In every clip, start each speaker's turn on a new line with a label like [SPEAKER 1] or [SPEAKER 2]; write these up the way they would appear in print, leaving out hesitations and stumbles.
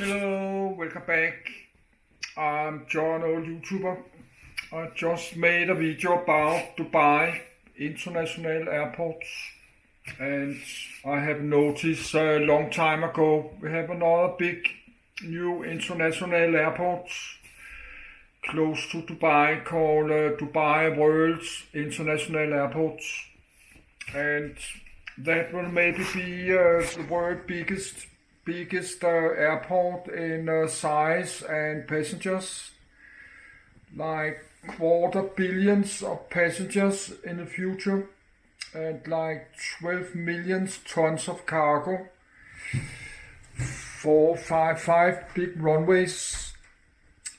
[SPEAKER 1] Hello, welcome back. I'm John, old YouTuber. I just made a video about Dubai International Airport, and I have noticed a long time ago we have another big new international airport close to Dubai called Dubai World International Airport, and that will maybe be the world's biggest airport in size and passengers, like quarter billions of passengers in the future, and like 12 million tons of cargo, five big runways.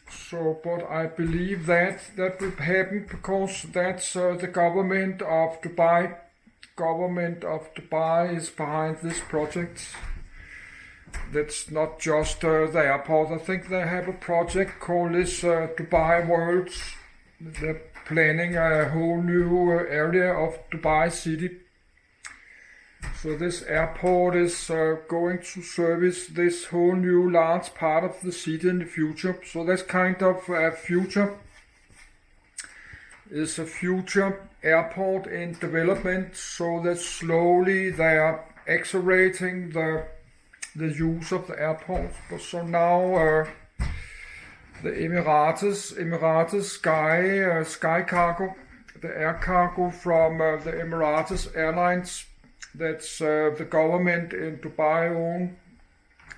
[SPEAKER 1] So, but I believe that will happen because that's the government of Dubai. Government of Dubai is behind this project. That's not just the airport. I think they have a project called this Dubai World. They're planning a whole new area of Dubai city. So this airport is going to service this whole new large part of the city in the future. So that's kind of a future. It's a future airport in development. So that slowly they are accelerating the use of the airport. But so now the Emirates Sky Cargo, the air cargo from the Emirates Airlines, that's the government in Dubai own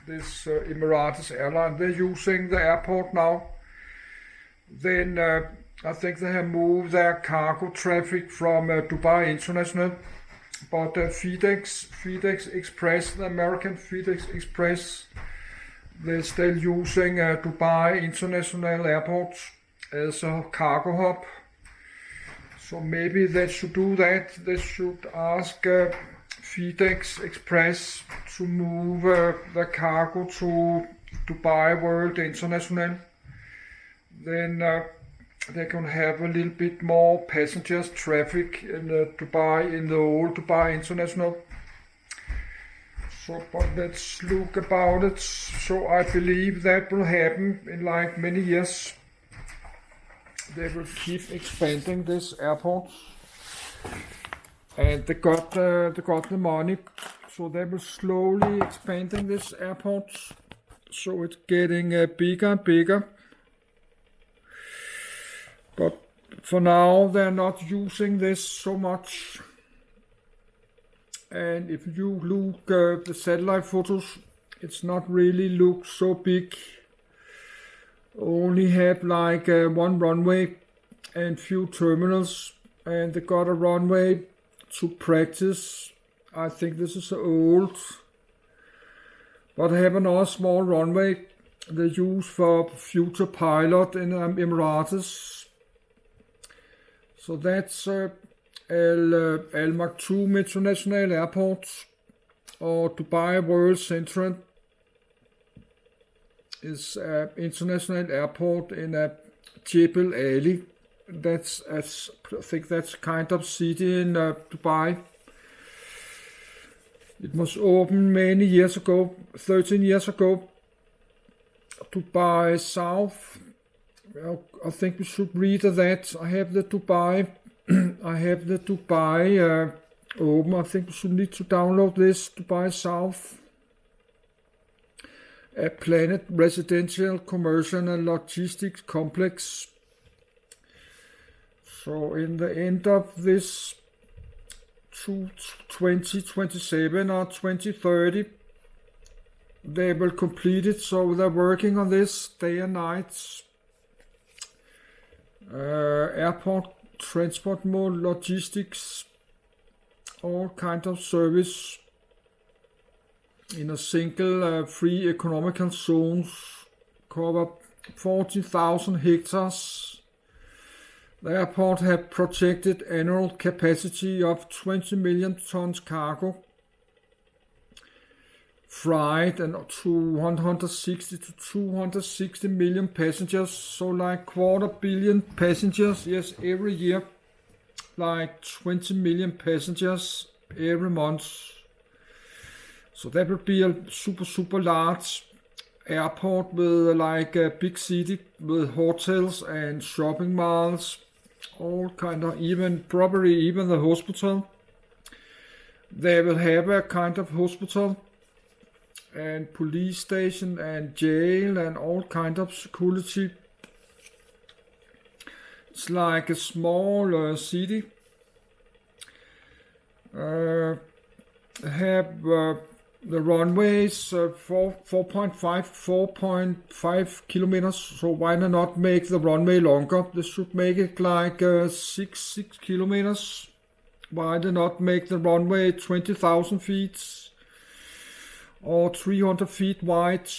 [SPEAKER 1] this Emirates airline. They're using the airport now. Then I think they have moved their cargo traffic from Dubai International. But FedEx Express, the American FedEx Express, they're still using Dubai International Airport as a cargo hub. So maybe they should do that. They should ask FedEx Express to move the cargo to Dubai World International. Then they can have a little bit more passengers traffic in the old Dubai International. So, but let's look about it. So I believe that will happen in like many years. They will keep expanding this airport, and they got the money, so they will slowly expanding this airport. So it's getting bigger and bigger. But for now, they're not using this so much. And if you look the satellite photos, it's not really look so big. Only have like one runway and few terminals. And they got a runway to practice. I think this is old. But they have another small runway they use for future pilot in Emirates. So that's Al Maktoum International Airport, or Dubai World Central is an international airport in a Jebel Ali. I think that's kind of city in Dubai. It was opened many years ago, 13 years ago. Dubai South. I think we should read that. I have the Dubai open. I think we should need to download this Dubai South. A planned residential, commercial and logistics complex. So in the end of this 2027 or 2030, they will complete it. So they're working on this day and night. Airport, transport mode, logistics, all kind of service in a single free economical zones, cover 40,000 hectares. The airport have projected annual capacity of 20 million tons cargo, freight, and to 160 to 260 million passengers, so like quarter billion passengers, yes, every year, like 20 million passengers every month. So that will be a super large airport with like a big city with hotels and shopping malls, all kind of, even probably even the hospital. They will have a kind of hospital and police station and jail and all kind of security. It's like a small city. Have the runways 4.5 kilometers. So why not make the runway longer? They should make it like 6 kilometers. Why not make the runway 20,000 feet or 300 feet wide?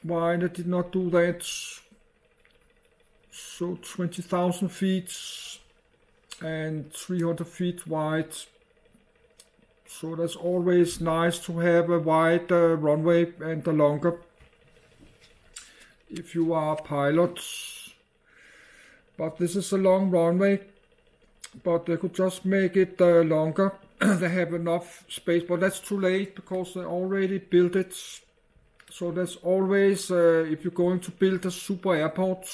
[SPEAKER 1] Why they did not do that? So 20,000 feet and 300 feet wide. So that's always nice to have a wide runway and a longer if you are a pilot. But this is a long runway, but they could just make it longer. They have enough space, but that's too late because they already built it. So that's always, if you're going to build a super airport,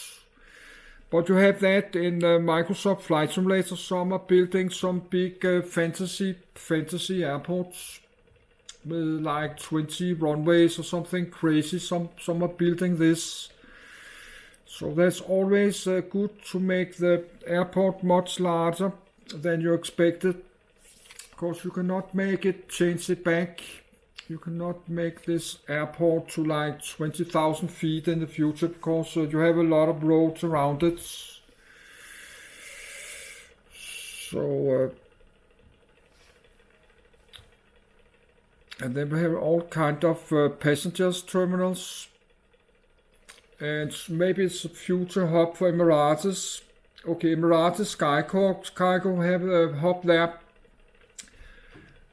[SPEAKER 1] but you have that in Microsoft Flight Simulator. Some are building some big fantasy airports with like 20 runways or something crazy. Some are building this. So that's always good to make the airport much larger than you expected. Because you cannot change it back. You cannot make this airport to like 20,000 feet in the future because you have a lot of roads around it. So, and then we have all kind of passengers terminals. And maybe it's a future hub for Emirates. Okay, Emirates Cargo have a hub there.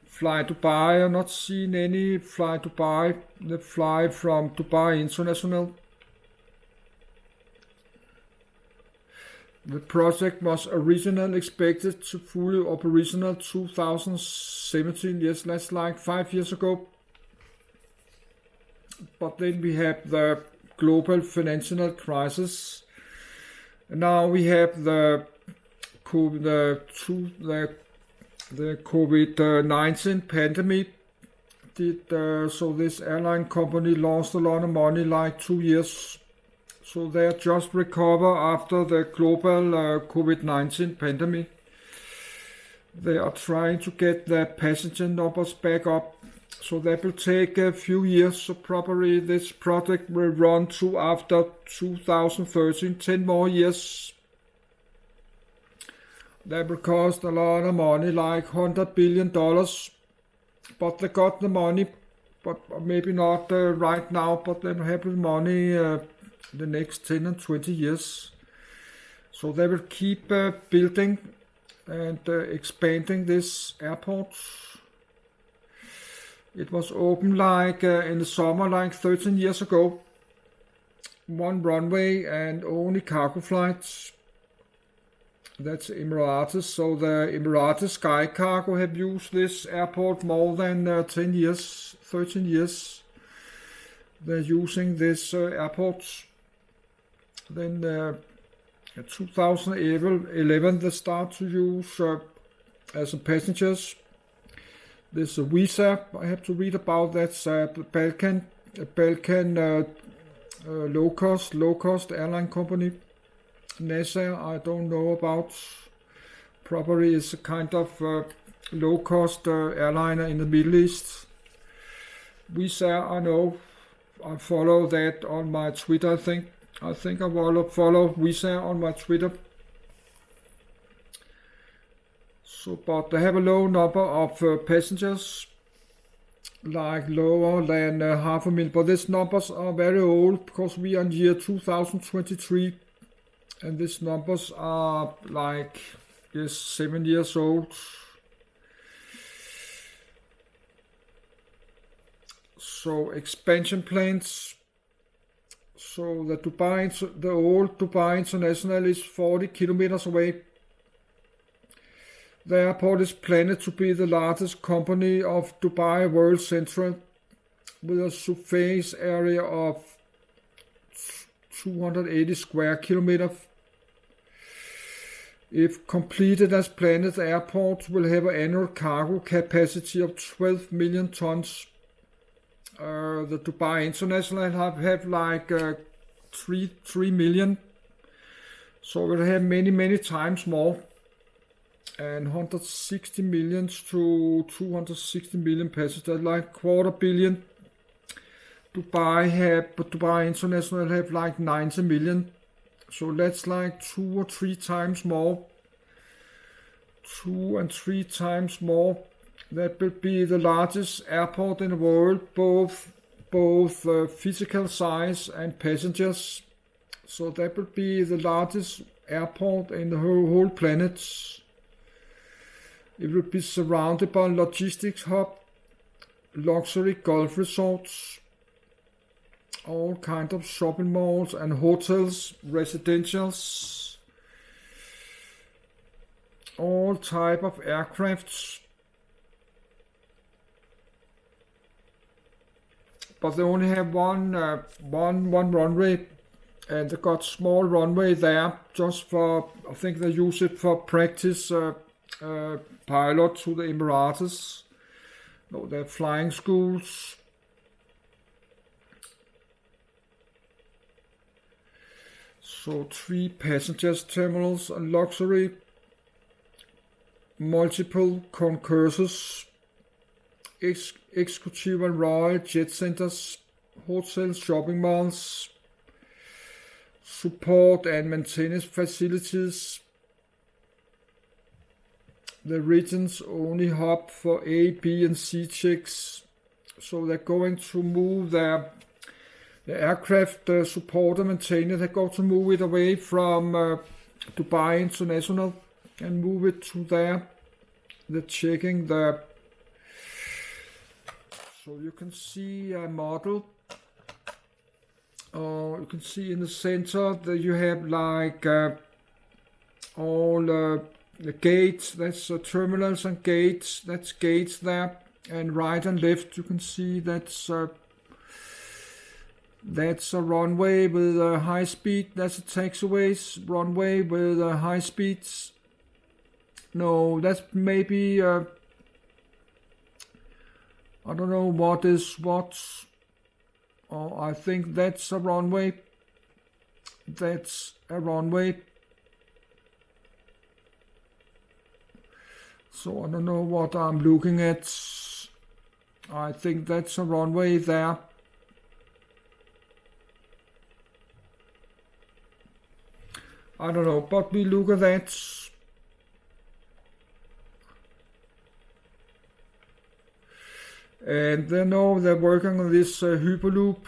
[SPEAKER 1] Fly Dubai, I've not seen any Fly Dubai. They fly from Dubai International. The project was originally expected to fully operational 2017. Yes, that's like 5 years ago. But then we have the global financial crisis. And now we have the COVID-19 pandemic. So this airline company lost a lot of money, like 2 years. So they are just recover after the global COVID-19 pandemic. They are trying to get their passenger numbers back up. So that will take a few years. So probably this project will run through after 2013, 10 more years. That will cost a lot of money, like $100 billion. But they got the money, but maybe not right now, but they will have the money the next 10 and 20 years. So they will keep building and expanding this airport. It was open like in the summer, like 13 years ago. One runway and only cargo flights. That's Emirates. So the Emirates Sky Cargo have used this airport more than 10 years, 13 years. They're using this airport. Then 2011 they start to use as a passengers. This Visa, I have to read about that. Balkan low cost airline company. NASA, I don't know about. Probably is a kind of low cost airliner in the Middle East. Visa, I know. I follow that on my Twitter, I think. I will follow Visa on my Twitter. So, but they have a low number of passengers, like lower than 500,000. But these numbers are very old because we are in year 2023, and these numbers are like 7 years old. So expansion plans. So the old Dubai International is 40 kilometers away. The airport is planned to be the largest company of Dubai World Central with a surface area of 280 square kilometers. If completed as planned, the airport will have an annual cargo capacity of 12 million tons. The Dubai International have like 3 million, so we'll have many times more, and 160 million to 260 million passengers, like quarter billion. Dubai International have like 90 million, so that's like 2 or 3 times more. 2 and 3 times more. That will be the largest airport in the world, both physical size and passengers. So that will be the largest airport in the whole planet. It will be surrounded by logistics hub, luxury golf resorts, all kinds of shopping malls and hotels, residentials, all type of aircrafts. But they only have one runway, and they got small runway there just for, I think they use it for practice pilot to the Emirates. No, they're flying schools. So 3 passengers terminals and luxury, multiple concourses, executive and royal jet centers, hotels, shopping malls, support and maintenance facilities. The region's only hub for A, B and C checks. So they're going to move the aircraft support and maintenance. They're going to move it away from Dubai International and move it to there. They're checking the... So you can see a model. You can see in the center that you have like all the gates. That's terminals and gates. That's gates there. And right and left you can see that's a runway with a high speed. That's a taxiways runway with high speeds. No, that's maybe I don't know what is what. Oh, I think that's a runway. That's a runway. So I don't know what I'm looking at. I think that's a runway there. I don't know, but we look at that. And they know they're working on this Hyperloop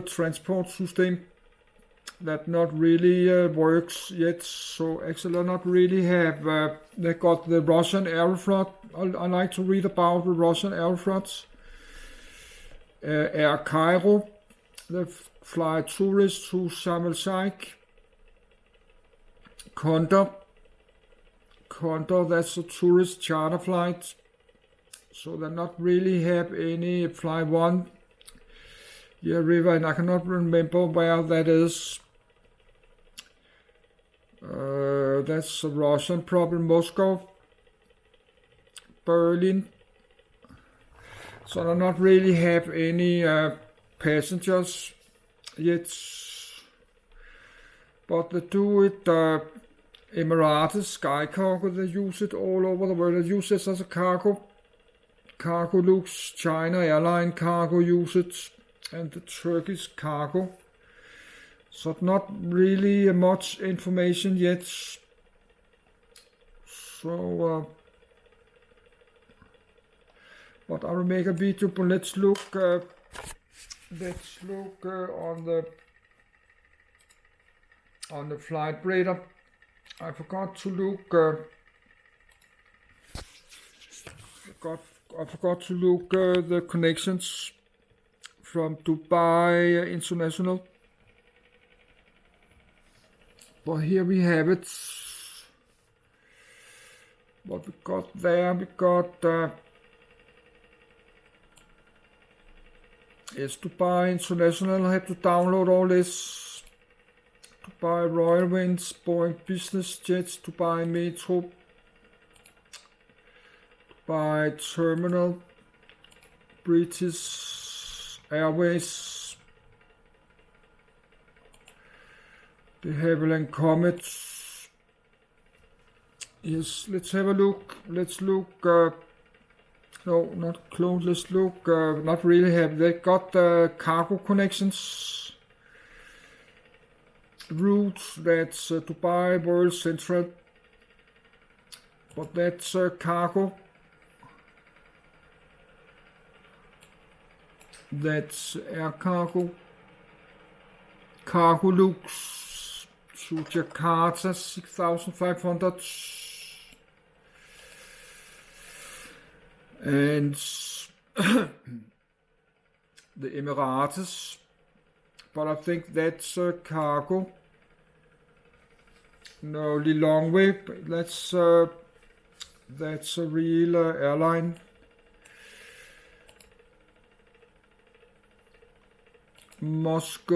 [SPEAKER 1] transport system that not really works yet. So actually not really have, they got the Russian Aeroflot. I like to read about the Russian Aeroflots. Air Cairo, they fly tourists to Sharm el Sheikh. Condor, that's a tourist charter flight. So they not really have any fly one. Yeah, river, and I cannot remember where that is. That's a Russian, probably Moscow, Berlin. So they not really have any passengers yet. But they do it, Emirates, Sky Cargo, they use it all over the world. They use it as a cargo. Cargolux, China Airline Cargo use it, and the Turkish Cargo. So not really much information yet. So, but I will make a video. But let's look on the flight radar. I forgot to look. I forgot to look the connections from Dubai International. But here we have it. What we got there, we got Yes, Dubai International, I have to download all this. Dubai Royal Winds, Boeing Business Jets, Dubai Metro, Dubai Terminal, British Airways, the Havilland Comet. Yes, let's have a look. Let's look. No, not close. Let's look. Not really have. They got cargo connections. Routes. That's Dubai World Central. But that's cargo. That's air cargo. Cargo looks to Jakarta 6,500. And the Emirates, but I think that's cargo. No, the long way. That's a real airline. Moscow.